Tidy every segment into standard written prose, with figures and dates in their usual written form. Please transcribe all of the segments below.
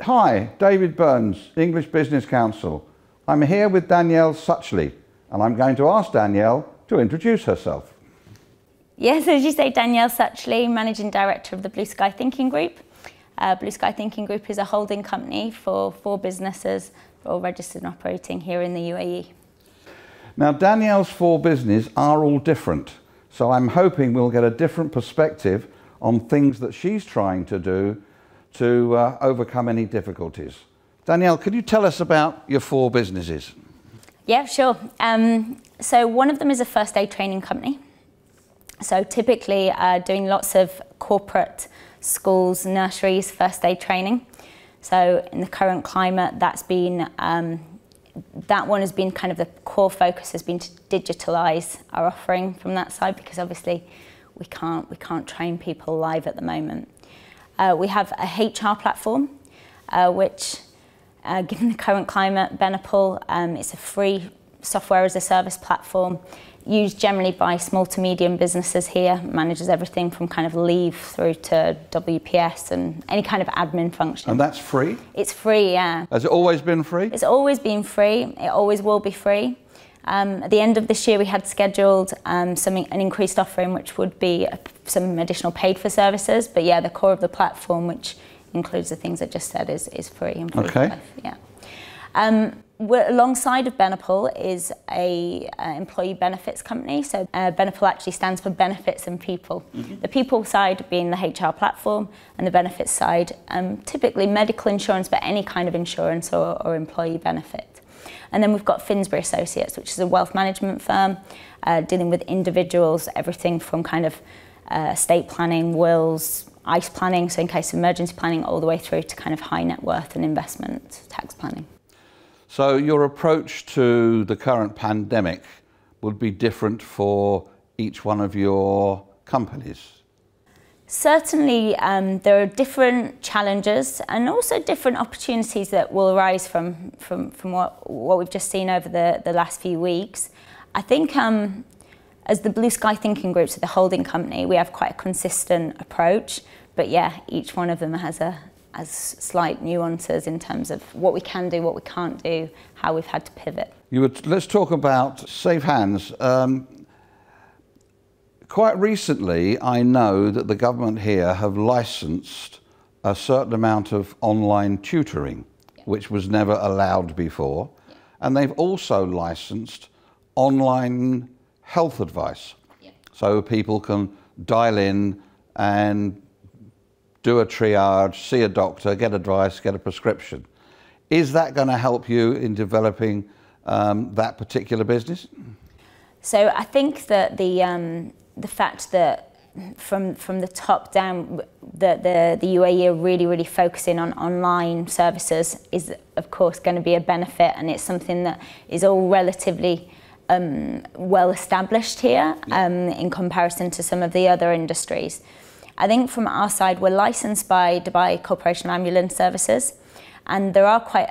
Hi, David Burns, English Business Council. I'm here with Danielle Suchley, and I'm going to ask Danielle to introduce herself. Yes, as you say, Danielle Suchley, Managing Director of the Blue Sky Thinking Group. Blue Sky Thinking Group is a holding company for 4 businesses, all registered and operating here in the UAE. Now, Danielle's 4 businesses are all different, so I'm hoping we'll get a different perspective on things that she's trying to do to overcome any difficulties. Danielle, could you tell us about your 4 businesses? Yeah, sure. So one of them is a first aid training company. So typically doing lots of corporate schools, nurseries, first aid training. So in the current climate, that one has been kind of the core focus has been to digitalise our offering from that side, because obviously we can't train people live at the moment. We have a HR platform, which, given the current climate, Benapol, it's a free software as a service platform used generally by small to medium businesses here, manages everything from kind of leave through to WPS and any kind of admin function. And that's free? It's free, yeah. Has it always been free? It's always been free. It always will be free. At the end of this year, we had scheduled an increased offering, which would be some additional paid for services. But yeah, the core of the platform, which includes the things I just said, is free. And free okay. Yeah. Alongside of Benapol is a employee benefits company. So Benapol actually stands for benefits and people. Mm-hmm. The people side being the HR platform, and the benefits side, typically medical insurance, but any kind of insurance or employee benefit. And then we've got Finsbury Associates, which is a wealth management firm dealing with individuals, everything from kind of estate planning, wills, ICE planning, so in case of emergency planning, all the way through to kind of high net worth and investment tax planning. So your approach to the current pandemic would be different for each one of your companies? Certainly, there are different challenges and also different opportunities that will arise from what we've just seen over the last few weeks. I think as the Blue Sky Thinking Group, so the holding company, we have quite a consistent approach. But yeah, each one of them has slight nuances in terms of what we can do, what we can't do, how we've had to pivot. Let's talk about safe hands. Quite recently, I know that the government here have licensed a certain amount of online tutoring, which was never allowed before. Yeah. And they've also licensed online health advice. Yeah. So people can dial in and do a triage, see a doctor, get advice, get a prescription. Is that going to help you in developing that particular business? So I think that the fact that from the top down that the UAE are really focusing on online services is of course going to be a benefit, and it's something that is all relatively well established here in comparison to some of the other industries. I think from our side, we're licensed by Dubai Corporation of Ambulance Services, and there are quite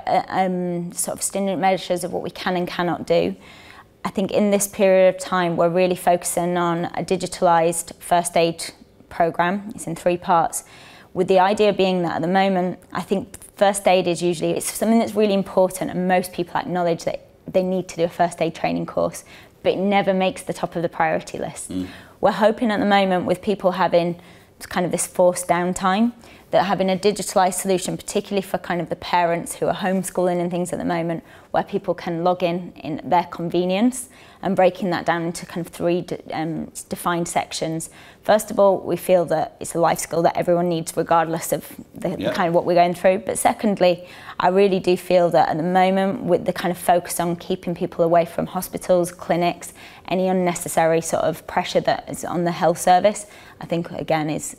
sort of stringent measures of what we can and cannot do. I think in this period of time, we're really focusing on a digitalised first aid programme. It's in 3 parts, with the idea being that at the moment, I think first aid is usually, it's something that's really important, and most people acknowledge that they need to do a first aid training course, but it never makes the top of the priority list. Mm. We're hoping at the moment, with people having kind of this forced downtime, that having a digitalised solution, particularly for kind of the parents who are homeschooling and things at the moment, where people can log in their convenience, and breaking that down into kind of 3 defined sections. First of all, we feel that it's a life skill that everyone needs regardless of the kind of what we're going through. But secondly, I really do feel that at the moment, with the kind of focus on keeping people away from hospitals, clinics, any unnecessary sort of pressure that is on the health service, I think again is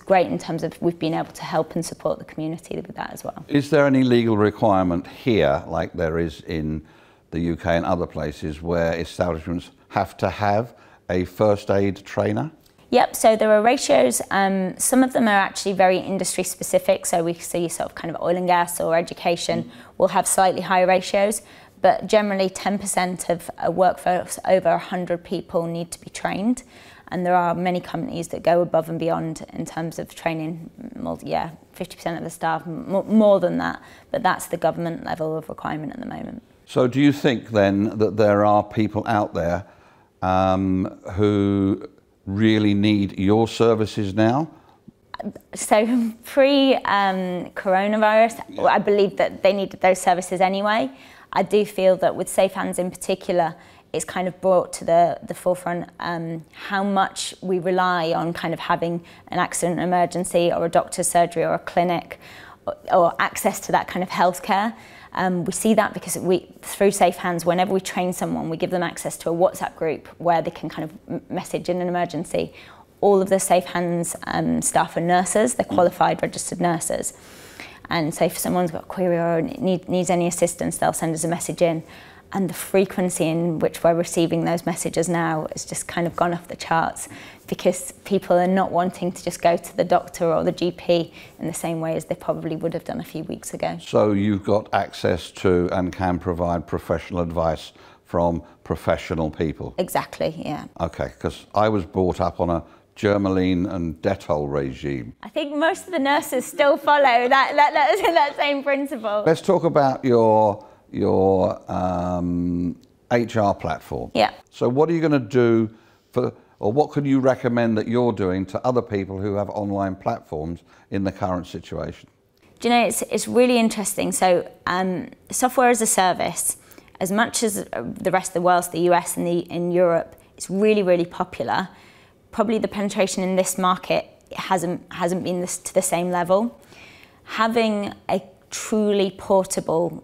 great in terms of we've been able to help and support the community with that as well. Is there any legal requirement here, like there is in the UK and other places, where establishments have to have a first aid trainer? Yep, so there are ratios. Some of them are actually very industry specific, so we see sort of kind of oil and gas or education will have slightly higher ratios, but generally 10% of a workforce over 100 people need to be trained. And there are many companies that go above and beyond in terms of training, 50% of the staff, more than that. But that's the government level of requirement at the moment. So do you think then that there are people out there who really need your services now? So pre-coronavirus, I believe that they needed those services anyway. I do feel that with Safe Hands in particular, it's kind of brought to the forefront how much we rely on kind of having an accident emergency or a doctor's surgery or a clinic or access to that kind of healthcare. We see that because through Safe Hands, whenever we train someone, we give them access to a WhatsApp group where they can kind of message in an emergency. All of the Safe Hands staff are nurses, they're qualified registered nurses. And so if someone's got a query or needs any assistance, they'll send us a message in. And the frequency in which we're receiving those messages now has just kind of gone off the charts because people are not wanting to just go to the doctor or the GP in the same way as they probably would have done a few weeks ago. So you've got access to and can provide professional advice from professional people? Exactly, yeah. Okay, because I was brought up on a Germaline and Dettol regime. I think most of the nurses still follow that same principle. Let's talk about your HR platform. Yeah. So what are you going to do or what could you recommend that you're doing to other people who have online platforms in the current situation? Do you know, it's really interesting. So software as a service, as much as the rest of the world, the US and in Europe, it's really, really popular. Probably the penetration in this market hasn't been to the same level. Having a truly portable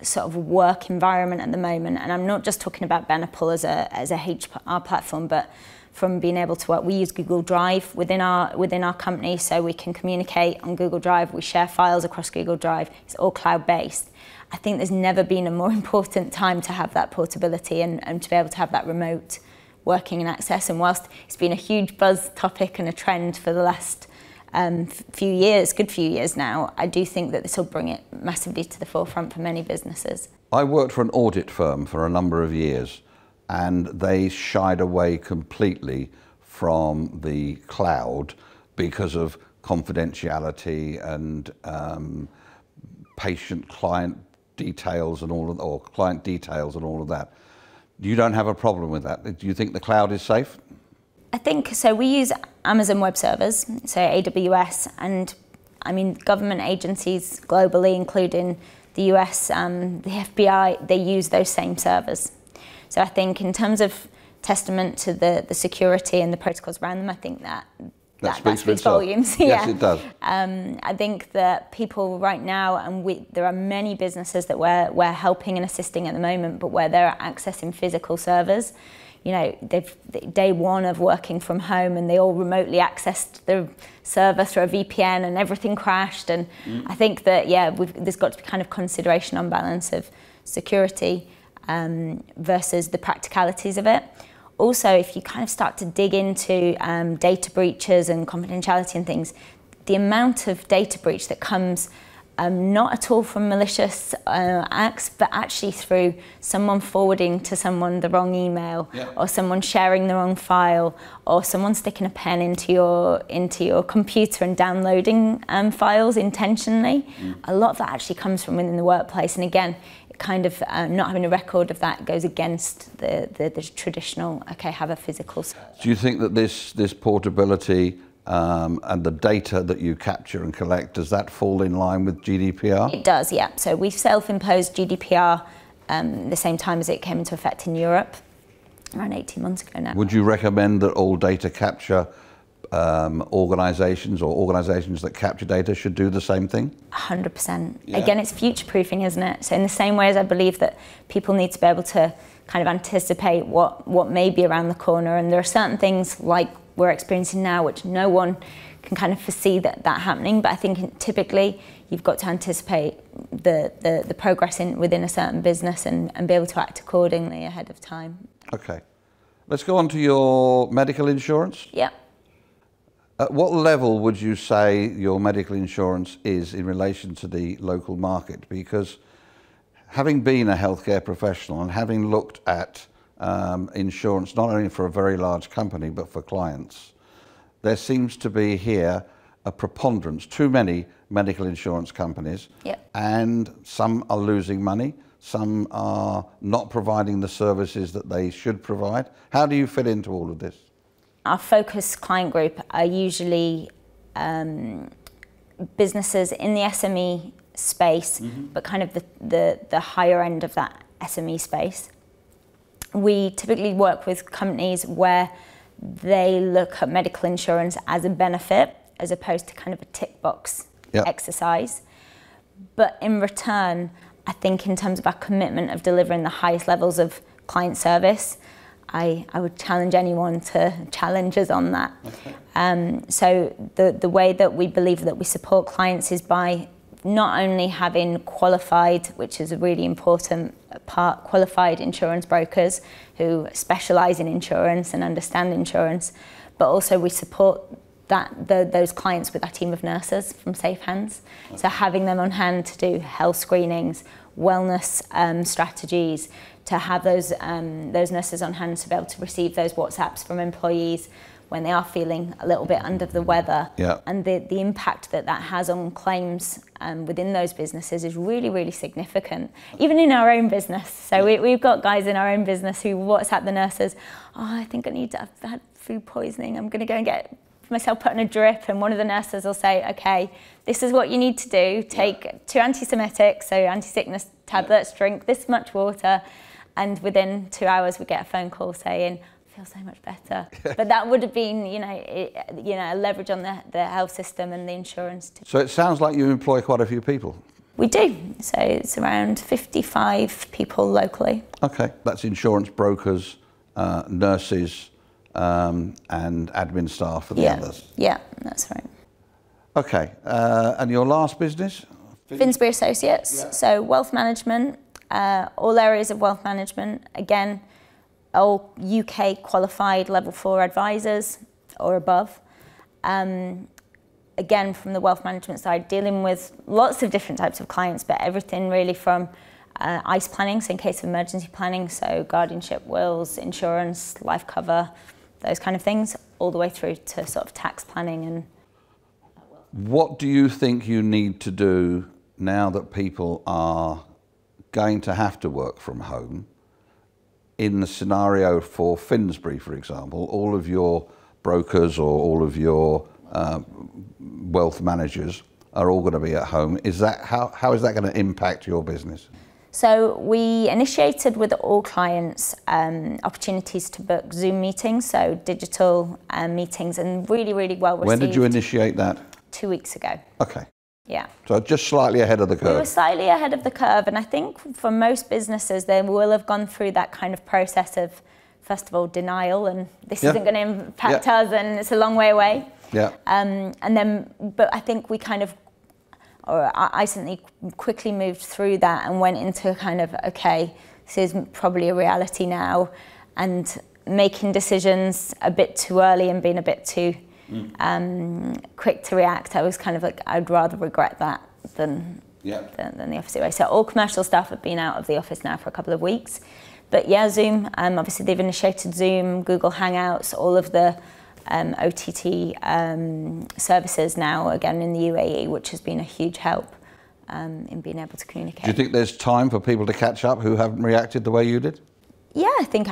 sort of work environment at the moment, and I'm not just talking about Benapol as a HR platform, but from being able to work. We use Google Drive within our company, so we can communicate on Google Drive. We share files across Google Drive. It's all cloud-based. I think there's never been a more important time to have that portability and to be able to have that remote working and access. And whilst it's been a huge buzz topic and a trend for the last good few years now, I do think that this will bring it massively to the forefront for many businesses. I worked for an audit firm for a number of years and they shied away completely from the cloud because of confidentiality and client details and all of that. You don't have a problem with that. Do you think the cloud is safe? I think so. We use Amazon Web Servers, so AWS, and I mean government agencies globally, including the US, the FBI, they use those same servers. So I think in terms of testament to the security and the protocols around them, I think that speaks volumes. Yes, it does. I think that people right now, and there are many businesses that we're helping and assisting at the moment, but where they're accessing physical servers, you know, day one of working from home and they all remotely accessed the server through a VPN and everything crashed. And I think that, there's got to be kind of consideration on balance of security versus the practicalities of it. Also, if you kind of start to dig into data breaches and confidentiality and things, the amount of data breach that comes not at all from malicious acts, but actually through someone forwarding to someone the wrong email, or someone sharing the wrong file, or someone sticking a pen into your computer and downloading files intentionally. A lot of that actually comes from within the workplace, and again, kind of not having a record of that goes against the traditional, have a physical server. Do you think that this portability and the data that you capture and collect, does that fall in line with GDPR? It does, yeah. So we've self-imposed GDPR the same time as it came into effect in Europe, around 18 months ago now. Would you recommend that all data capture organisations or organisations that capture data should do the same thing? 100%. Yeah. Again, it's future-proofing, isn't it? So in the same way as I believe that people need to be able to kind of anticipate what may be around the corner, and there are certain things like we're experiencing now which no one can kind of foresee that happening, but I think typically you've got to anticipate the progress within a certain business and be able to act accordingly ahead of time. Okay. Let's go on to your medical insurance. Yeah. At what level would you say your medical insurance is in relation to the local market? Because having been a healthcare professional and having looked at insurance, not only for a very large company, but for clients. There seems to be here a preponderance, too many medical insurance companies, and some are losing money, some are not providing the services that they should provide. How do you fit into all of this? Our focus client group are usually businesses in the SME space, but kind of the higher end of that SME space. We typically work with companies where they look at medical insurance as a benefit as opposed to kind of a tick box exercise. But in return, I think in terms of our commitment of delivering the highest levels of client service, I would challenge anyone to challenge us on that. So the way that we believe that we support clients is by not only having qualified, which is a really important part, qualified insurance brokers who specialise in insurance and understand insurance, but also we support those clients with our team of nurses from Safe Hands. So having them on hand to do health screenings, wellness strategies, to have those nurses on hand to be able to receive those WhatsApps from employees when they are feeling a little bit under the weather. And the impact that has on claims within those businesses is really, really significant, even in our own business. So we've got guys in our own business who WhatsApp the nurses, oh, I think I've had food poisoning, I'm going to go and get myself put on a drip, and one of the nurses will say, okay, this is what you need to do, take 2 anti-Semitics, so anti-sickness tablets, drink this much water, and within 2 hours we get a phone call saying, I feel so much better. But that would have been, a leverage on the health system and the insurance. So it sounds like you employ quite a few people. We do, so it's around 55 people locally. Okay, that's insurance brokers, nurses, and admin staff for the others. Yeah, that's right. Okay, and your last business? Finsbury Associates, so wealth management, all areas of wealth management, again, all UK qualified level 4 advisors or above. Again, from the wealth management side, dealing with lots of different types of clients, but everything really from ICE planning, so in case of emergency planning, so guardianship, wills, insurance, life cover, those kind of things, all the way through to sort of tax planning. And what do you think you need to do now that people are going to have to work from home? In the scenario for Finsbury, for example, all of your brokers or all of your wealth managers are all going to be at home. Is that how is that going to impact your business? So we initiated with all clients opportunities to book Zoom meetings, so digital meetings, and really, really well received. When did you initiate that? 2 weeks ago. Okay. Yeah. So just slightly ahead of the curve. We were slightly ahead of the curve, and I think for most businesses, they will have gone through that kind of process of, first of all, denial, and this isn't going to impact us, and it's a long way away. And then, but I think we kind of, or I certainly quickly moved through that and went into kind of, okay, this is probably a reality now, and making decisions a bit too early and being a bit too quick to react. I was kind of like, I'd rather regret that than the opposite way. So all commercial staff have been out of the office now for a couple of weeks. But yeah, Zoom, obviously they've initiated Zoom, Google Hangouts, all of the OTT services now, again in the UAE, which has been a huge help in being able to communicate. Do you think there's time for people to catch up who haven't reacted the way you did? Yeah, I think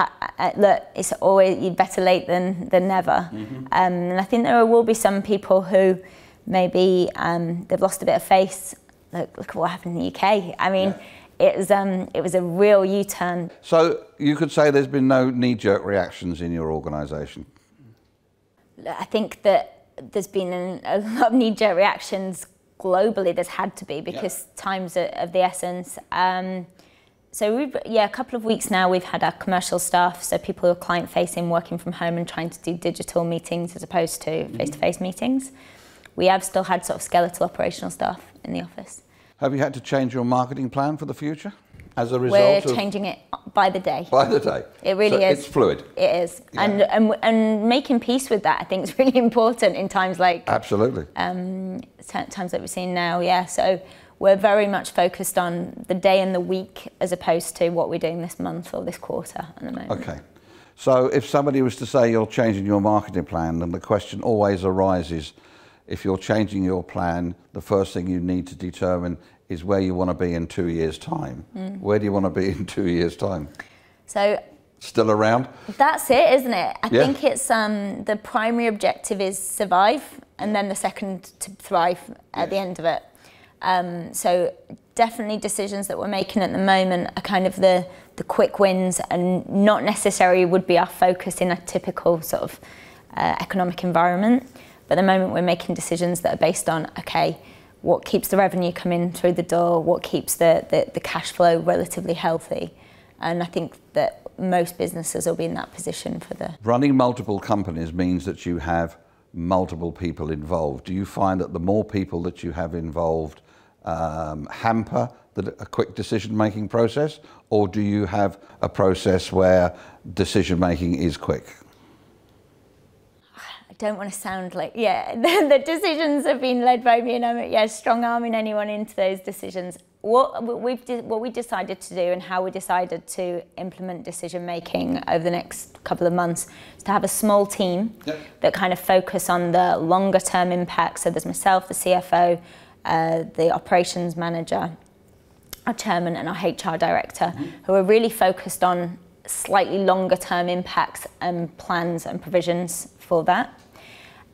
look, it's always better late than never. And I think there will be some people who maybe they've lost a bit of faith. Look at what happened in the UK. I mean, it was a real U-turn. So you could say there's been no knee-jerk reactions in your organisation? I think that there's been a lot of knee-jerk reactions globally. There's had to be, because time's of the essence. So we've, a couple of weeks now we've had our commercial staff, so people who are client-facing, working from home and trying to do digital meetings as opposed to face-to-face meetings. We have still had sort of skeletal operational staff in the office. Have you had to change your marketing plan for the future as a result? We're changing it by the day. By the day. It really is. It's fluid. It is. And making peace with that, I think, is really important in times like... Absolutely. Times like we're seeing now, So we're very much focused on the day and the week as opposed to what we're doing this month or this quarter at the moment. Okay. So if somebody was to say you're changing your marketing plan, then the question always arises, if you're changing your plan, the first thing you need to determine is where you want to be in 2 years' time. Where do you want to be in 2 years' time? So still around? That's it, isn't it? I think it's the primary objective is survive, and then the second to thrive at the end of it. So definitely decisions that we're making at the moment are kind of the quick wins, and not necessarily would be our focus in a typical sort of economic environment. But at the moment we're making decisions that are based on, okay, what keeps the revenue coming through the door, what keeps the cash flow relatively healthy. And I think that most businesses will be in that position for the... Running multiple companies means that you have multiple people involved. Do you find that the more people that you have involved hamper a quick decision-making process, or do you have a process where decision-making is quick? I don't want to sound like, the decisions have been led by me, and I'm strong-arming anyone into those decisions. What we decided to do and how we decided to implement decision-making over the next couple of months is to have a small team that kind of focus on the longer-term impacts. So there's myself, the CFO, the operations manager, our chairman and our HR director, who are really focused on slightly longer-term impacts and plans and provisions for that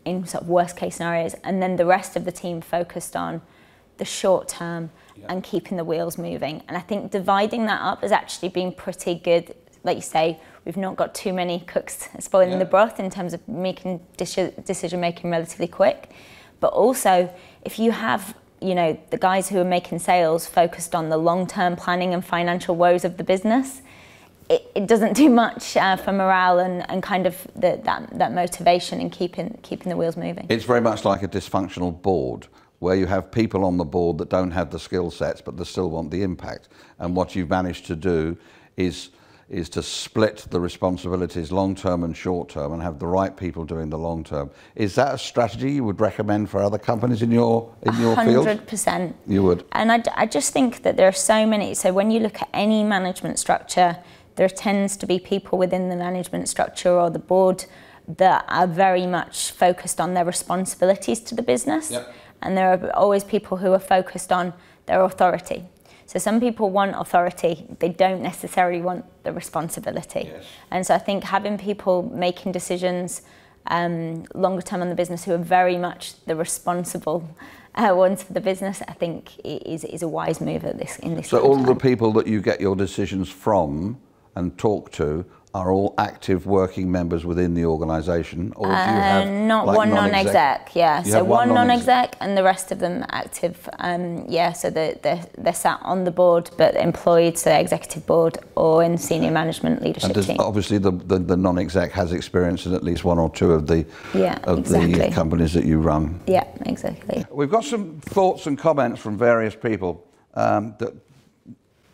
in sort of worst-case scenarios. And then the rest of the team focused on the short-term and keeping the wheels moving. And I think dividing that up has actually been pretty good. Like you say, we've not got too many cooks spoiling the broth in terms of making decision-making relatively quick. But also, if you have, the guys who are making sales focused on the long-term planning and financial woes of the business, it doesn't do much for morale and kind of that motivation in keeping the wheels moving. It's very much like a dysfunctional board, where you have people on the board that don't have the skill sets, but they still want the impact. And what you've managed to do is to split the responsibilities long-term and short-term and have the right people doing the long-term. Is that a strategy you would recommend for other companies in your field? 100%. You would? And I just think that there are so many, so when you look at any management structure, there tends to be people within the management structure or the board that are very much focused on their responsibilities to the business. And there are always people who are focused on their authority. So some people want authority, they don't necessarily want the responsibility. And so I think having people making decisions longer term on the business who are very much the responsible ones for the business, I think is a wise move in this. So all the people that you get your decisions from and talk to are all active working members within the organisation, or do you have not like one non-exec? So one non-exec and the rest of them active. So they're sat on the board but employed, so executive board or in senior management leadership team. Obviously, the non-exec has experience in at least one or two of the the companies that you run. Yeah, exactly. We've got some thoughts and comments from various people that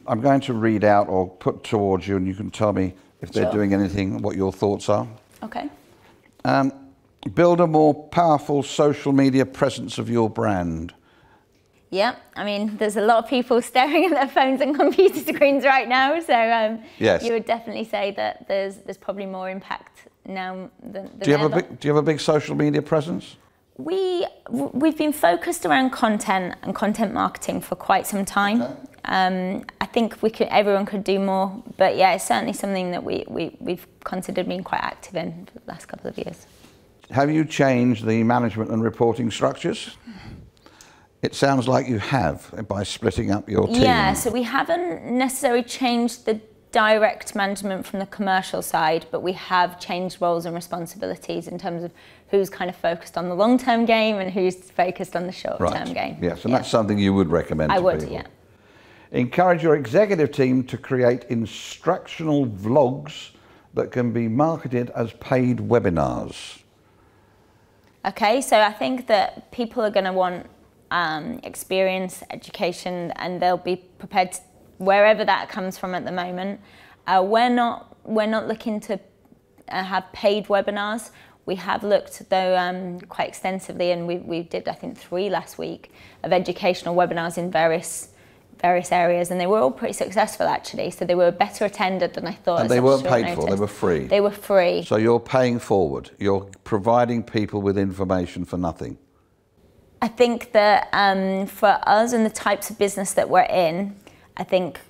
I'm going to read out or put towards you, and you can tell me if they're doing anything, what your thoughts are. Okay. Build a more powerful social media presence of your brand. Yeah, I mean, there's a lot of people staring at their phones and computer screens right now, so you would definitely say that there's probably more impact now than ever. Do you have a big social media presence? We've been focused around content and content marketing for quite some time. I think everyone could do more, but it's certainly something that we've considered being quite active in for the last couple of years. Have you changed the management and reporting structures? It sounds like you have, by splitting up your team. Yeah, so we haven't necessarily changed the direct management from the commercial side, but we have changed roles and responsibilities in terms of who's kind of focused on the long-term game and who's focused on the short-term game. Yes, and that's something you would recommend to people. I would, yeah. Encourage your executive team to create instructional vlogs that can be marketed as paid webinars. Okay, so I think that people are going to want experience, education, and they'll be prepared to, wherever that comes from at the moment. We're not looking to have paid webinars. We have looked, though, quite extensively, and we did, I think, 3 last week, of educational webinars in various areas, and they were all pretty successful, actually. So they were better attended than I thought. And they weren't paid for, they were free? They were free. So you're paying forward, you're providing people with information for nothing? I think that for us and the types of business that we're in, I think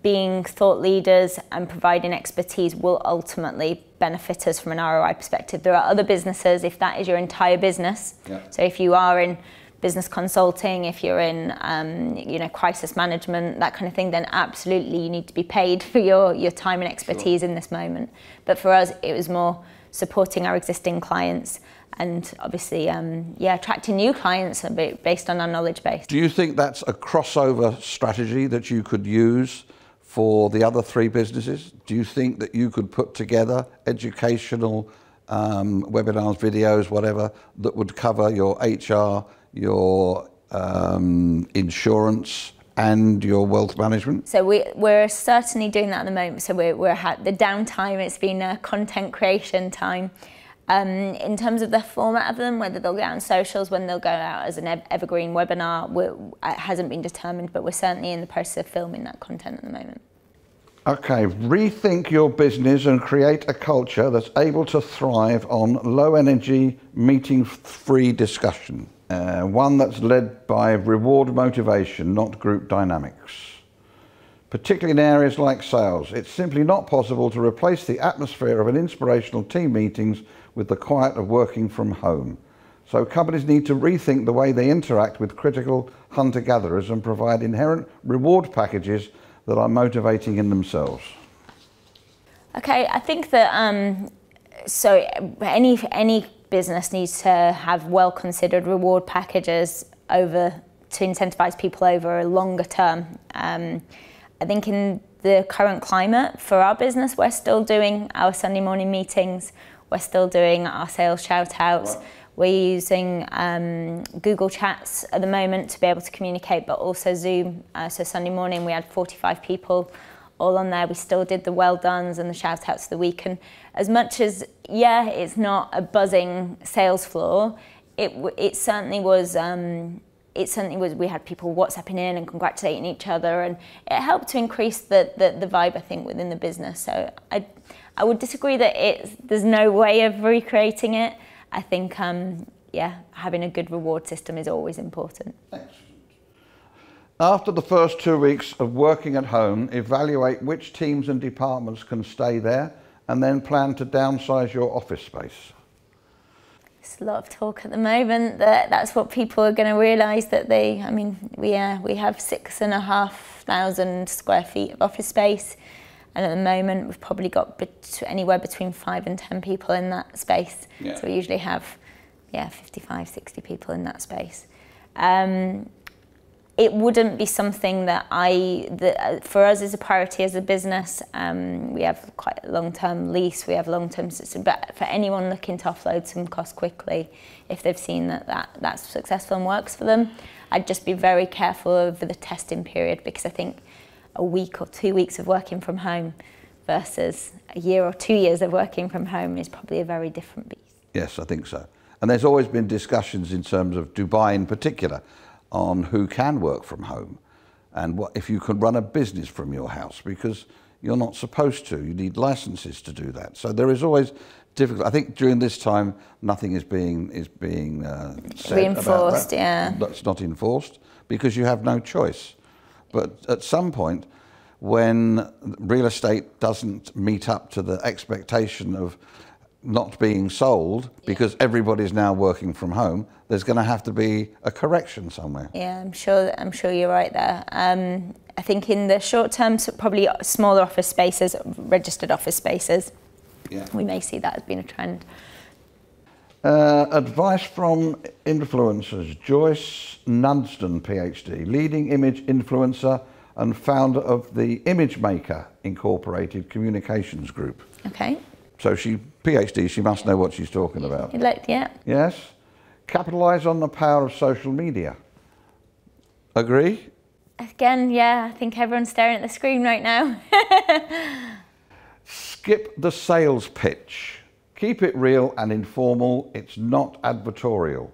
being thought leaders and providing expertise will ultimately benefit us from an ROI perspective. There are other businesses, if that is your entire business, so if you are in business consulting, if you're in crisis management, that kind of thing, then absolutely you need to be paid for your time and expertise in this moment. But for us, it was more supporting our existing clients and obviously attracting new clients based on our knowledge base. Do you think that's a crossover strategy that you could use for the other 3 businesses? Do you think that you could put together educational webinars, videos, whatever, that would cover your HR, your insurance and your wealth management? So we're certainly doing that at the moment. So we're at the downtime, it's been a content creation time. In terms of the format of them, whether they'll go out on socials, when they'll go out as an evergreen webinar, it hasn't been determined, but we're certainly in the process of filming that content at the moment. Okay, rethink your business and create a culture that's able to thrive on low energy, meeting-free discussion. One that's led by reward motivation, not group dynamics. Particularly in areas like sales, it's simply not possible to replace the atmosphere of an inspirational team meetings with the quiet of working from home. So companies need to rethink the way they interact with critical hunter-gatherers and provide inherent reward packages that are motivating in themselves. Okay, I think that so any business needs to have well-considered reward packages to incentivize people over a longer term. I think in the current climate for our business, we're still doing our Sunday morning meetings, we're still doing our sales shout-outs. Wow. We're using Google Chats at the moment to be able to communicate, but also Zoom. So Sunday morning we had 45 people all on there. We still did the well dones and the shout-outs of the week. And as much as, it's not a buzzing sales floor, it certainly was. We had people WhatsApping in and congratulating each other, and it helped to increase the vibe, I think, within the business. So I would disagree that there's no way of recreating it. I think, having a good reward system is always important. Excellent. After the first 2 weeks of working at home, evaluate which teams and departments can stay there, and then plan to downsize your office space. There's a lot of talk at the moment that's what people are going to realise, that we have 6,500 square feet of office space, and at the moment we've probably got anywhere between 5 and 10 people in that space. Yeah. So we usually have 55, 60 people in that space. It wouldn't be something that for us is a priority as a business. We have quite a long-term lease, we have long-term system, but for anyone looking to offload some cost quickly, if they've seen that's successful and works for them, I'd just be very careful over the testing period, because I think a week or 2 weeks of working from home versus a year or 2 years of working from home is probably a very different beast. Yes, I think so. And there's always been discussions in terms of Dubai in particular on who can work from home and what if you can run a business from your house, because you're not supposed to. You need licenses to do that. So there is always difficult. I think during this time nothing is being said reinforced. About that. That's not enforced because you have no choice. But at some point, when real estate doesn't meet up to the expectation of not being sold because everybody's now working from home, there's going to have to be a correction somewhere. Yeah, I'm sure you're right there. I think in the short term, so probably smaller office spaces, registered office spaces, we may see that as being a trend. Advice from influencers. Joyce Nunsden, PhD, leading image influencer and founder of the Image Maker Incorporated Communications Group. Okay. So she, PhD, she must know what she's talking about. Yeah. Yes. Capitalise on the power of social media. Agree? Again, I think everyone's staring at the screen right now. Skip the sales pitch. Keep it real and informal. It's not advertorial.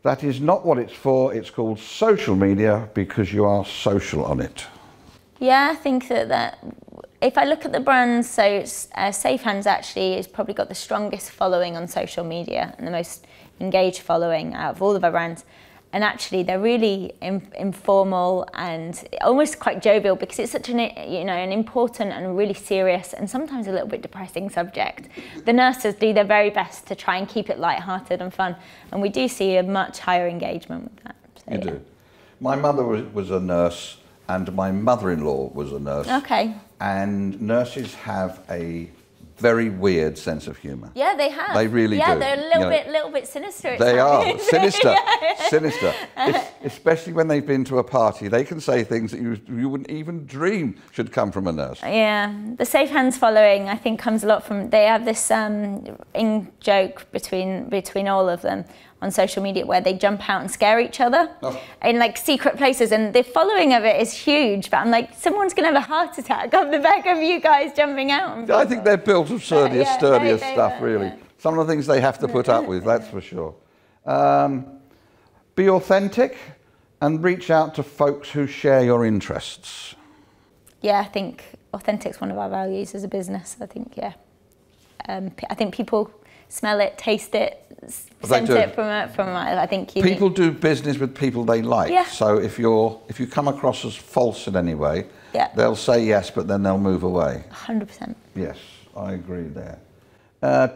That is not what it's for. It's called social media because you are social on it. Yeah, I think that if I look at the brands, so Safe Hands actually has probably got the strongest following on social media and the most engaged following out of all of our brands. And actually they're really informal and almost quite jovial because it's such an, an important and really serious and sometimes a little bit depressing subject. The nurses do their very best to try and keep it light-hearted and fun, and we do see a much higher engagement with that. So, you do. My mother was a nurse and my mother-in-law was a nurse. Okay. And nurses have a very weird sense of humour. Yeah, they have. They really do. Yeah, they're a little bit sinister at They times. are sinister, sinister. Especially when they've been to a party, they can say things that you wouldn't even dream should come from a nurse. Yeah, the Safe Hands following I think comes a lot from, they have this in joke between all of them on social media where they jump out and scare each other in like secret places, and the following of it is huge, but I'm like, someone's gonna have a heart attack on the back of you guys jumping out. I think they're built of sturdier stuff, really. Some of the things they have to put up with, that's for sure. Be authentic and reach out to folks who share your interests. Yeah, I think authentic's one of our values as a business. I think, yeah. I think people smell it, taste it, sense it from I think people do business with people they like. Yeah. So if you come across as false in any way, yeah, they'll say yes, but then they'll move away. 100%. Yes, I agree there.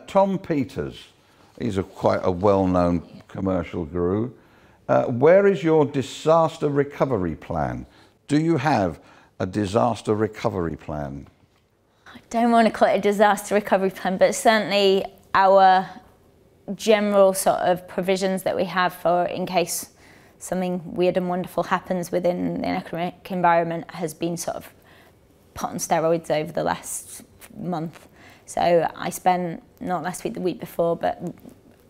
Tom Peters, he's quite a well-known commercial guru. Where is your disaster recovery plan? Do you have a disaster recovery plan? I don't want to call it a disaster recovery plan, but certainly our general sort of provisions that we have for in case something weird and wonderful happens within the economic environment has been sort of put on steroids over the last month. So I spent, not last week, the week before, but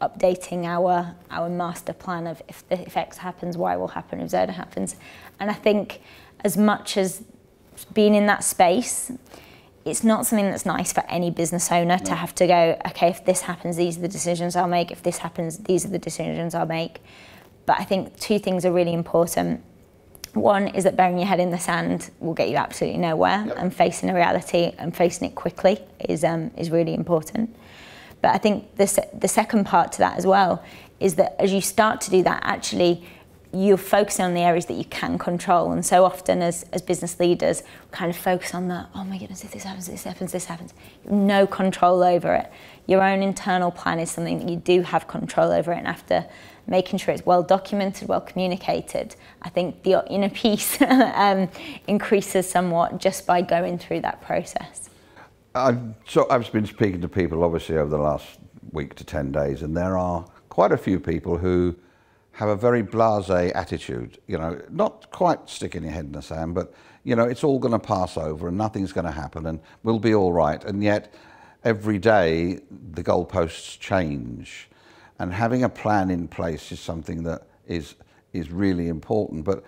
updating our master plan of if X happens, Y will happen, if Z happens. And I think as much as being in that space, it's not something that's nice for any business owner to have to go, okay, if this happens, these are the decisions I'll make. If this happens, these are the decisions I'll make. But I think two things are really important. One is that burying your head in the sand will get you absolutely nowhere, and facing a reality and facing it quickly is really important. But I think the second part to that as well is that as you start to do that, actually, you're focusing on the areas that you can control. And so often as business leaders, we kind of focus on the, oh my goodness, if this happens, this happens, this happens. You have no control over it. Your own internal plan is something that you do have control over it, and after making sure it's well documented, well communicated, I think the inner peace increases somewhat just by going through that process. I've been speaking to people obviously over the last week to 10 days, and there are quite a few people who have a very blasé attitude, not quite sticking your head in the sand, but, it's all going to pass over and nothing's going to happen and we'll be all right. And yet every day the goalposts change, and having a plan in place is something that is really important. But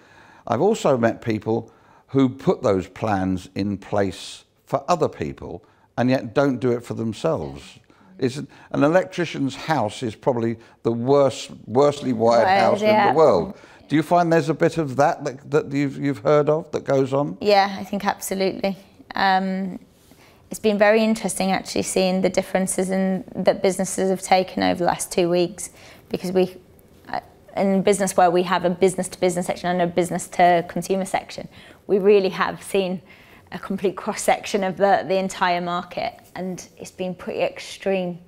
I've also met people who put those plans in place for other people and yet don't do it for themselves. An electrician's house is probably the worstly wired house in the world. Do you find there's a bit of that you've heard of that goes on? Yeah, I think absolutely. It's been very interesting actually seeing the differences that businesses have taken over the last 2 weeks, because in business where we have a business-to-business section and a business-to-consumer section, we really have seen a complete cross-section of the entire market, and it's been pretty extreme,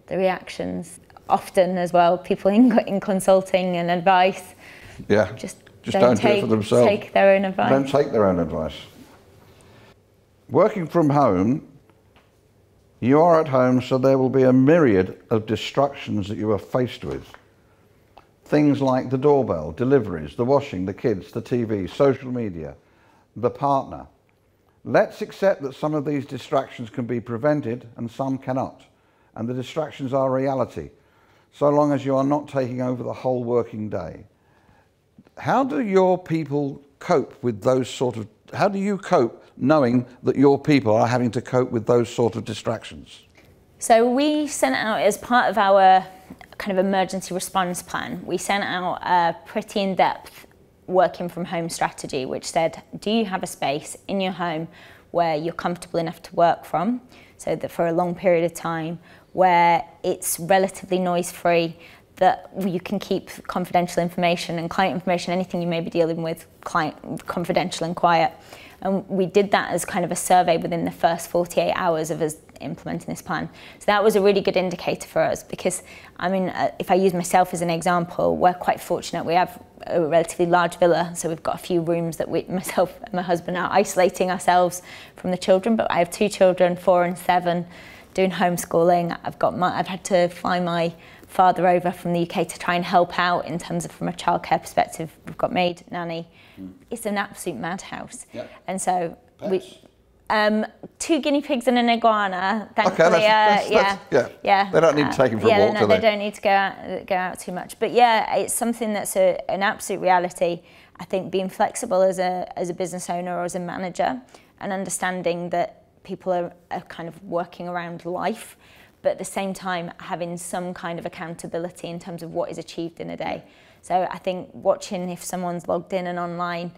the reactions. Often as well, people in consulting and advice just don't do it for themselves. Take their own advice. Don't take their own advice. Working from home, you are at home, so there will be a myriad of distractions that you are faced with. Things like the doorbell, deliveries, the washing, the kids, the TV, social media, the partner. Let's accept that some of these distractions can be prevented and some cannot. And the distractions are reality, so long as you are not taking over the whole working day. How do your people cope with how do you cope knowing that your people are having to cope with those sort of distractions? So we sent out, as part of our kind of emergency response plan, we sent out a pretty in-depth working from home strategy, which said, do you have a space in your home where you're comfortable enough to work from, so that for a long period of time, where it's relatively noise-free, that you can keep confidential information and client information, anything you may be dealing with, client confidential and quiet. And we did that as kind of a survey within the first 48 hours of us implementing this plan. So that was a really good indicator for us, because, I mean, if I use myself as an example, we're quite fortunate. We have a relatively large villa, so we've got a few rooms that myself and my husband are isolating ourselves from the children, but I have 2 children, 4 and 7, doing homeschooling. I've had to fly my father over from the UK to try and help out in terms of from a childcare perspective. We've got maid, nanny. It's an absolute madhouse. Yep. And so Pets? 2 guinea pigs and an iguana, thankfully. Okay, yeah. They don't need to take them for a walk, do they? They don't need to go out too much. But yeah, it's something that's an absolute reality. I think being flexible as a business owner or as a manager, and understanding that people are kind of working around life, but at the same time having some kind of accountability in terms of what is achieved in a day. So I think watching if someone's logged in and online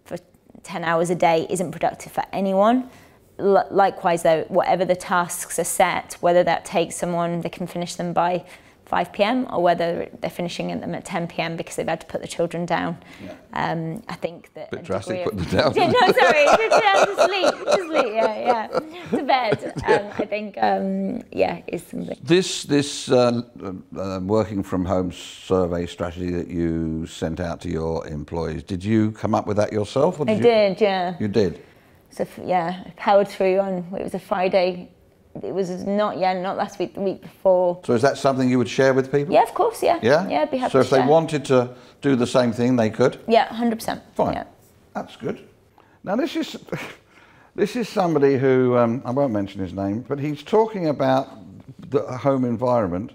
for 10 hours a day isn't productive for anyone. Likewise though, whatever the tasks are set, whether that takes someone, they can finish them by 5 p.m. or whether they're finishing them at 10 p.m. because they've had to put the children down. Yeah. I think that... Bit drastic, put them down. Yeah, no, sorry, to sleep, yeah, to bed. I think, is something. This working from home survey strategy that you sent out to your employees, did you come up with that yourself? Or did, yeah. You did? So, yeah, I powered through it was a Friday. It was not last week, the week before. So is that something you would share with people? Yeah, of course, yeah. Yeah? Yeah, I'd be happy to share. So if they wanted to do the same thing, they could? Yeah, 100%. Fine. Yeah. That's good. Now this is somebody who, I won't mention his name, but he's talking about the home environment,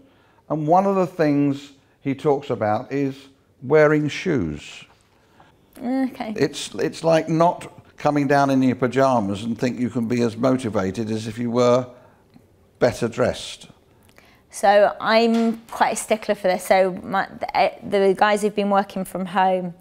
and one of the things he talks about is wearing shoes. Okay. It's like not coming down in your pajamas and think you can be as motivated as if you were better dressed. So I'm quite a stickler for this. So the guys who've been working from home,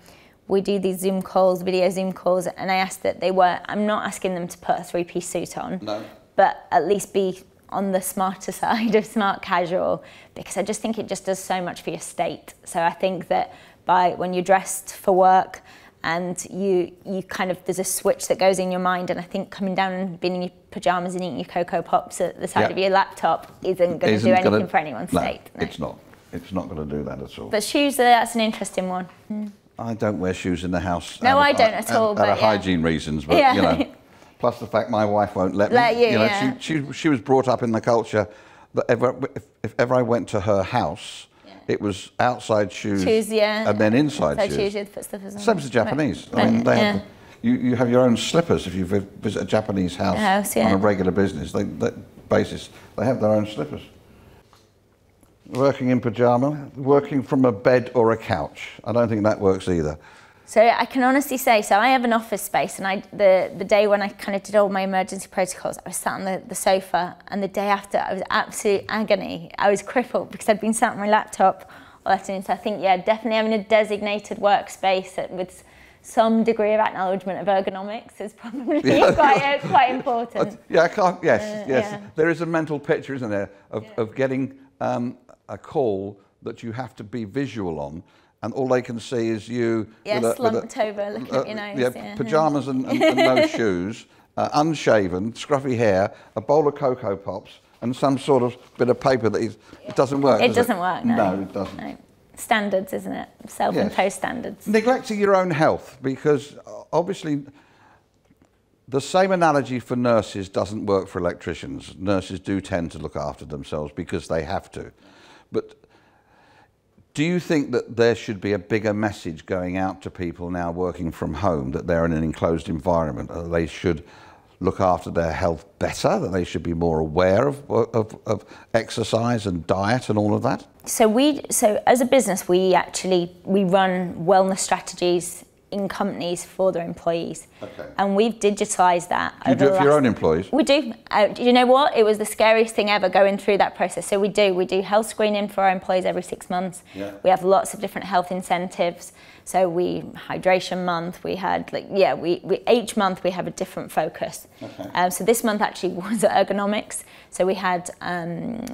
we do these Zoom calls, video Zoom calls, and I asked that I'm not asking them to put a 3-piece suit on, no, but at least be on the smarter side of smart casual, because I just think it just does so much for your state. So I think that when you're dressed for work, and you kind of, there's a switch that goes in your mind, and I think coming down and being in your pyjamas and eating your Cocoa Pops at the side of your laptop isn't going to do anything for anyone's state. No, it's not. It's not going to do that at all. But shoes, that's an interesting one. I don't wear shoes in the house. No, I don't at all. Out of hygiene reasons, but you know. Plus the fact my wife won't let me. You know, she was brought up in the culture that if ever I went to her house, it was outside shoes, and then inside shoes. Same as the Japanese. I mean, they have, you have your own slippers if you visit a Japanese house on a regular basis. They have their own slippers. Working in pyjama, working from a bed or a couch. I don't think that works either. So I can honestly say, so I have an office space, and the day when I kind of did all my emergency protocols, I was sat on the sofa, and the day after I was absolute agony. I was crippled because I'd been sat on my laptop all afternoon. So I think, definitely having a designated workspace with some degree of acknowledgement of ergonomics is probably quite important. I can't, yes. There is a mental picture, isn't there, of getting a call that you have to be visual on, and all they can see is you slumped over, looking at your nose. Pyjamas and no shoes, unshaven, scruffy hair, a bowl of Cocoa Pops, and some sort of bit of paper that it doesn't work. It doesn't work, no. No, it doesn't. No. Standards, isn't it? Self-imposed standards. Neglecting your own health, because obviously the same analogy for nurses doesn't work for electricians. Nurses do tend to look after themselves because they have to. But do you think that there should be a bigger message going out to people now working from home, that they're in an enclosed environment, that they should look after their health better, that they should be more aware of exercise and diet and all of that? So as a business, we run wellness strategies in companies for their employees. Okay. And we've digitalised that. Do you do it for your own employees? We do. You know what? It was the scariest thing ever going through that process. So we do health screening for our employees every 6 months. Yeah. We have lots of different health incentives. So hydration month, we had we each month we have a different focus. Okay. So this month actually was ergonomics. So we had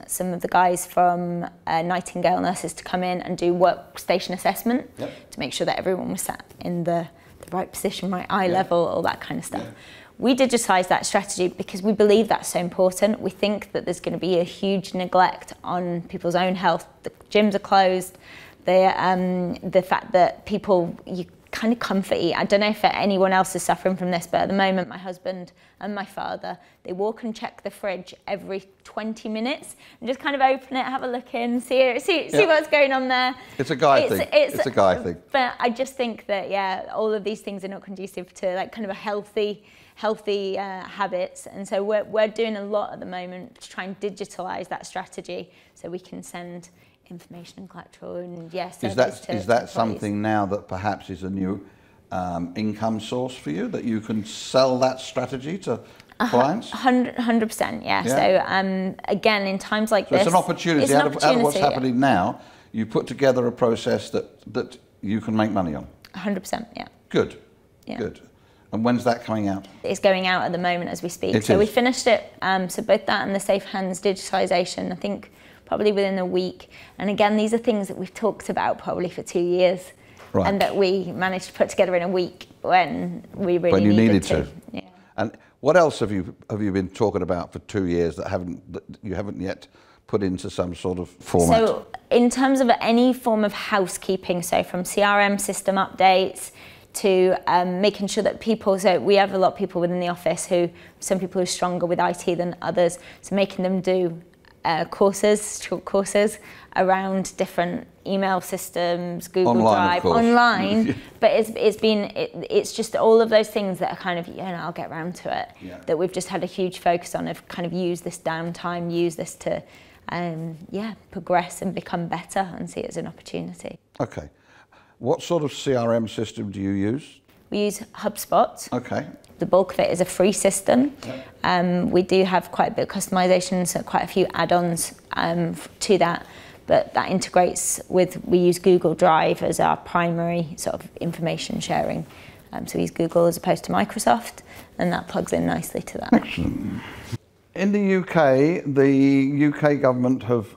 some of the guys from Nightingale Nurses to come in and do workstation assessment. Yep. To make sure that everyone was sat in the right position, right eye level, all that kind of stuff. Yeah. We digitise that strategy because we believe that's so important. We think that there's going to be a huge neglect on people's own health. The gyms are closed. The fact that people, you kind of comfort eat. I don't know if anyone else is suffering from this, but at the moment my husband and my father, they walk and check the fridge every 20 minutes and just kind of open it, have a look in, see what's going on there. It's a guy thing. It's a guy thing. But I just think that, all of these things are not conducive to like kind of a healthy habits. And so we're doing a lot at the moment to try and digitalise that strategy so we can send information and collateral and is that something now that perhaps is a new income source for you, that you can sell that strategy to clients? 100%, yeah. So again, in times like this, it's an opportunity. Out of what's happening now, you put together a process that you can make money on. 100%, yeah. Good. Yeah. Good. And when's that coming out? It's going out at the moment as we speak. So we finished it. So both that and the Safe Hands digitalisation, I think probably within a week. And again, these are things that we've talked about probably for 2 years. Right. And that we managed to put together in a week when we really needed to. Yeah. And what else have you been talking about for 2 years that you haven't yet put into some sort of format? So in terms of any form of housekeeping, so from CRM system updates to making sure that people, so we have a lot of people within the office some people who are stronger with IT than others, so making them do short courses around different email systems, Google Drive, online. But it's just all of those things that are kind of, I'll get around to it, that we've just had a huge focus on, of kind of use this downtime, use this to, progress and become better and see it as an opportunity. Okay. What sort of CRM system do you use? We use HubSpot. Okay. The bulk of it is a free system. We do have quite a bit of customization, so quite a few add-ons to that, but that integrates with, we use Google Drive as our primary sort of information sharing. So we use Google as opposed to Microsoft, and that plugs in nicely to that. Excellent. In the UK government have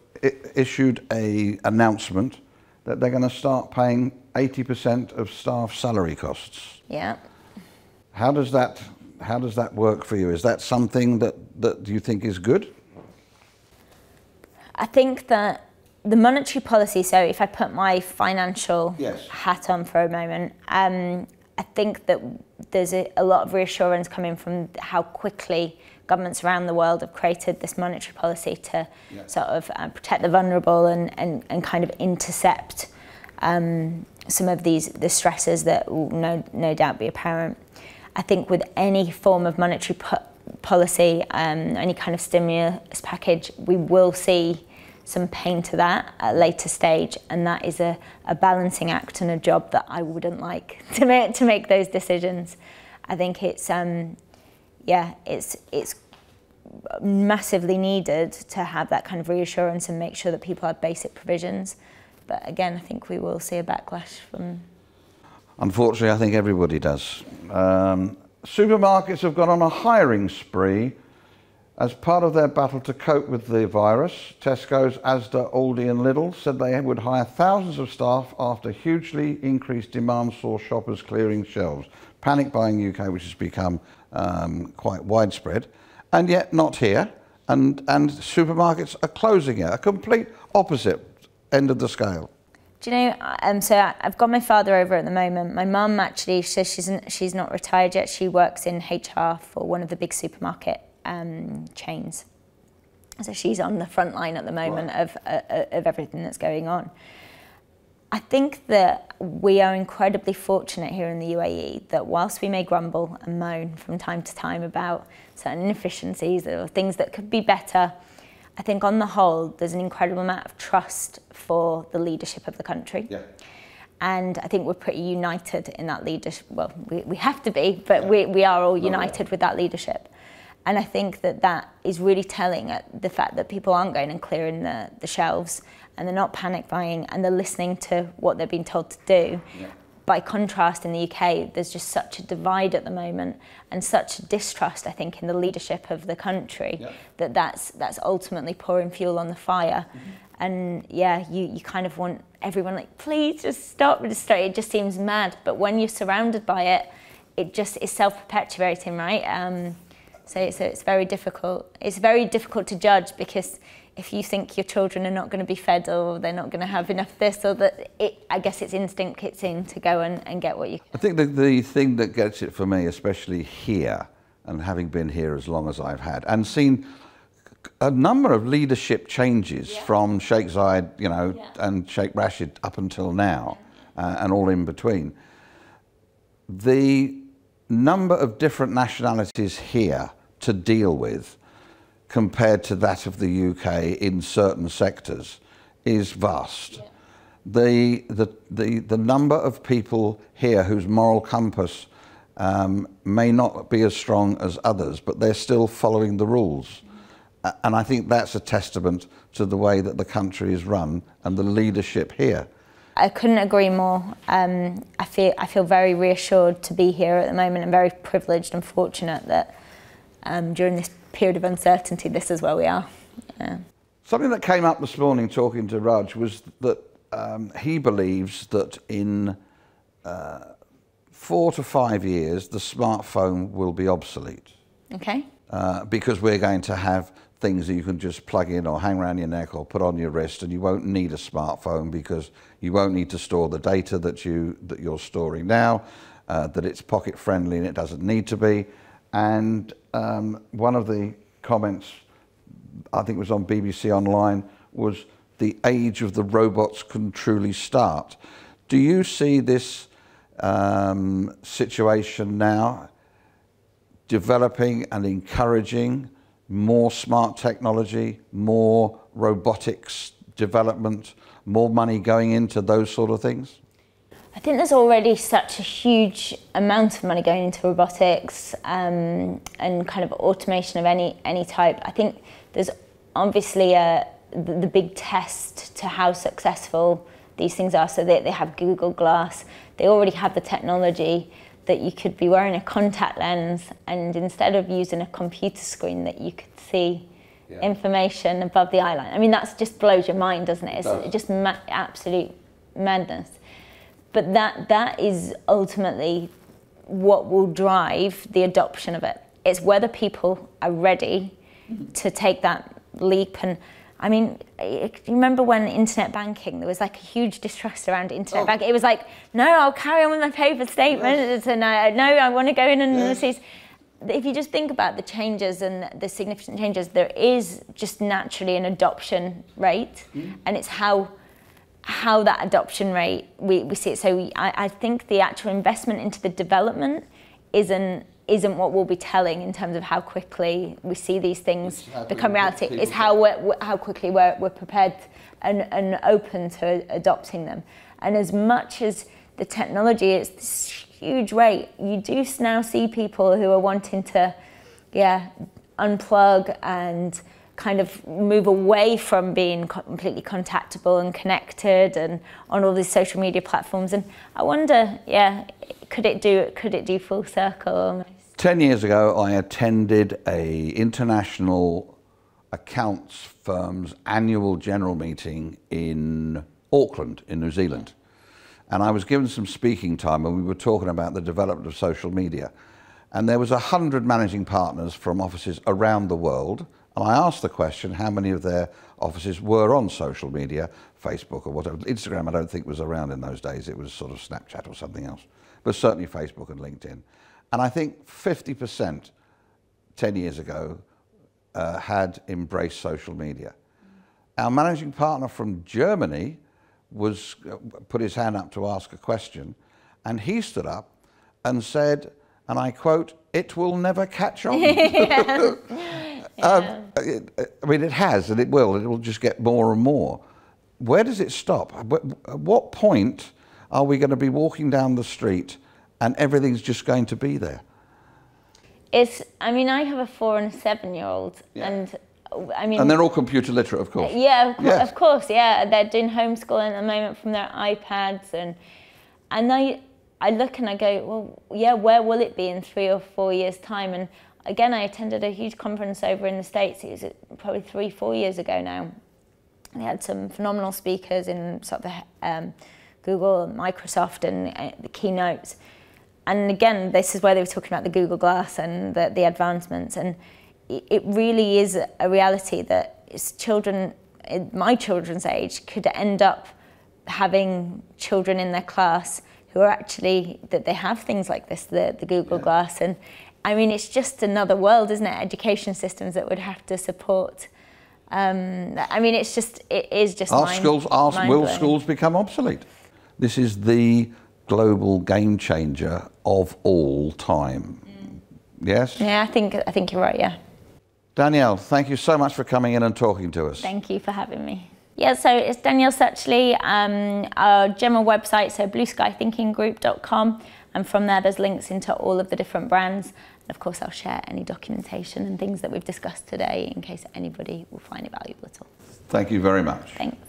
issued an announcement that they're going to start paying 80% of staff salary costs. Yeah. How does that work for you? Is that something that you think is good? I think that the monetary policy, so if I put my financial hat on for a moment, I think that there's a lot of reassurance coming from how quickly governments around the world have created this monetary policy to sort of protect the vulnerable and kind of intercept some of the stresses that will no doubt be apparent. I think with any form of monetary policy, any kind of stimulus package, we will see some pain to that at a later stage, and that is a balancing act and a job that I wouldn't like to make those decisions. I think it's massively needed to have that kind of reassurance and make sure that people have basic provisions. But again, I think we will see a backlash from... Unfortunately, I think everybody does. Supermarkets have gone on a hiring spree as part of their battle to cope with the virus. Tesco's, Asda, Aldi and Lidl said they would hire thousands of staff after hugely increased demand saw shoppers clearing shelves. Panic buying UK, which has become quite widespread, and yet not here. And supermarkets are closing it, a complete opposite end of the scale. Do you know, so I've got my father over at the moment. My mum actually says she's not retired yet. She works in HR for one of the big supermarket chains. So she's on the front line at the moment of everything that's going on. I think that we are incredibly fortunate here in the UAE that whilst we may grumble and moan from time to time about certain inefficiencies or things that could be better, I think on the whole, there's an incredible amount of trust for the leadership of the country. Yeah. And I think we're pretty united in that leadership. Well, we have to be, but we are all united with that leadership. And I think that is really telling at the fact that people aren't going and clearing the shelves, and they're not panic buying, and they're listening to what they're being told to do. Yeah. By contrast, in the UK, there's just such a divide at the moment, and such distrust, I think, in the leadership of the country, that's ultimately pouring fuel on the fire. Mm-hmm. And yeah, you kind of want everyone like, please just stop. It just seems mad. But when you're surrounded by it, it just is self-perpetuating, right? So it's very difficult. It's very difficult to judge, because if you think your children are not going to be fed, or they're not going to have enough this or that, I guess it's instinct kicks in to go and get what you can. I think the thing that gets it for me, especially here, and having been here as long as I've had, and seen a number of leadership changes from Sheikh Zayed, and Sheikh Rashid up until now, and all in between. The number of different nationalities here to deal with compared to that of the UK in certain sectors is vast. Yeah. The number of people here whose moral compass may not be as strong as others, but they're still following the rules. And I think that's a testament to the way that the country is run and the leadership here. I couldn't agree more. I feel very reassured to be here at the moment, and very privileged and fortunate that during this period of uncertainty, this is where we are. Yeah. Something that came up this morning talking to Raj was that he believes that in 4 to 5 years, the smartphone will be obsolete. Okay. Because we're going to have things that you can just plug in or hang around your neck or put on your wrist, and you won't need a smartphone because you won't need to store the data that you're storing now, that it's pocket friendly and it doesn't need to be. And one of the comments, I think it was on BBC Online, was the age of the robots can truly start. Do you see this situation now developing and encouraging more smart technology, more robotics development, more money going into those sort of things? I think there's already such a huge amount of money going into robotics and kind of automation of any type. I think there's obviously the big test to how successful these things are. So they have Google Glass, they already have the technology that you could be wearing a contact lens, and instead of using a computer screen, that you could see information above the eye line. I mean, that just blows your mind, doesn't it? It's just absolute madness. But that is ultimately what will drive the adoption of it. It's whether people are ready to take that leap. And I mean, you remember when internet banking, there was like a huge distrust around internet banking. It was like, no, I'll carry on with my paper statements, and no, I want to go in and see. If you just think about the changes and the significant changes, there is just naturally an adoption rate, and it's how that adoption rate we see it. So I think the actual investment into the development isn't what we'll be telling in terms of how quickly we see these things become reality. It's how quickly we're prepared and open to adopting them. And as much as the technology is this huge rate, you do now see people who are wanting to unplug and kind of move away from being completely contactable and connected and on all these social media platforms. And I wonder, could it do full circle almost? 10 years ago, I attended a international accounts firm's annual general meeting in Auckland, in New Zealand. And I was given some speaking time, and we were talking about the development of social media. And there was 100 managing partners from offices around the world. And I asked the question, how many of their offices were on social media, Facebook or whatever. Instagram, I don't think was around in those days. It was sort of Snapchat or something else, but certainly Facebook and LinkedIn. And I think 50% 10 years ago had embraced social media. Our managing partner from Germany put his hand up to ask a question, and he stood up and said, and I quote, "It will never catch on." I mean, it has, and it will just get more and more. Where does it stop? At what point, are we going to be walking down the street and everything's just going to be there? I mean, I have a 4 and a 7-year-old, and I mean... And they're all computer literate, of course. Yeah, of course, yeah. They're doing homeschooling at the moment from their iPads, and I look and I go, well, yeah, where will it be in 3 or 4 years' time? And again, I attended a huge conference over in the States. It was probably 3-4 years ago now. They had some phenomenal speakers in sort of the Google and Microsoft and the keynotes. And again, this is where they were talking about the Google Glass and the advancements. And it really is a reality that children, my children's age, could end up having children in their class who are actually, that they have things like this, the Google Glass. And I mean, it's just another world, isn't it? Education systems that would have to support. I mean, it is just will schools become obsolete? This is the global game changer of all time. Yes? Yeah, I think you're right, yeah. Danielle, thank you so much for coming in and talking to us. Thank you for having me. Yeah, so it's Danielle Suchley, our general website, so blueskythinkinggroup.com, and from there there's links into all of the different brands. And of course I'll share any documentation and things that we've discussed today in case anybody will find it valuable at all. Thank you very much. Thanks.